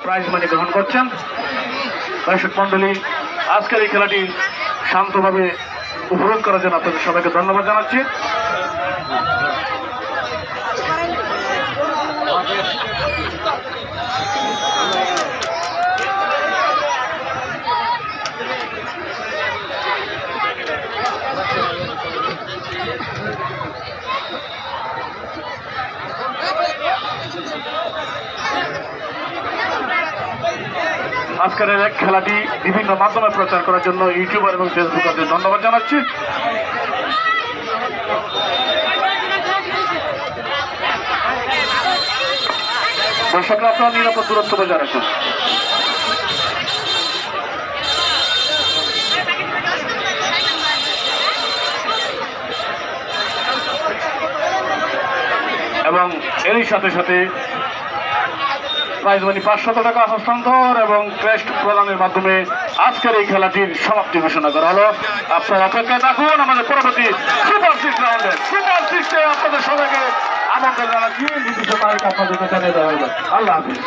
Prize money গ্রহণ করছেন। দর্শক মন্ডলী, আজকের এই খেলাটি শান্তভাবে উপভোগ করার জন্য আপনাদের সবাইকে ধন্যবাদ জানাচ্ছি। আজকের এক খেলাটি বিভিন্ন মাধ্যমে প্রচার করার জন্য ইউটিউবার এবং ফেসবুকারদের ধন্যবাদ জানাচ্ছি। দর্শকরা আপনারা নিরাপদ দূরত্ব বজায় রাখুন। এবং এরই সাথে সাথে প্রাইজ মানি 500 টাকা হস্তান্তর এবং ক্রেস্ট প্রদানের মাধ্যমে আজকের এই খেলাটির সমাপ্তি ঘোষণা করা হলো। আপনারা অপেক্ষায় থাকুন আমাদের পরবর্তী সুপার 6 রাউন্ডে। সুপার 6-এ আপনাদের সবাইকে আমন্ত্রণ জানাচ্ছি। নির্দিষ্ট তারিখ আপনাদেরকে জানিয়ে দেওয়া হবে। আল্লাহ হাফিজ।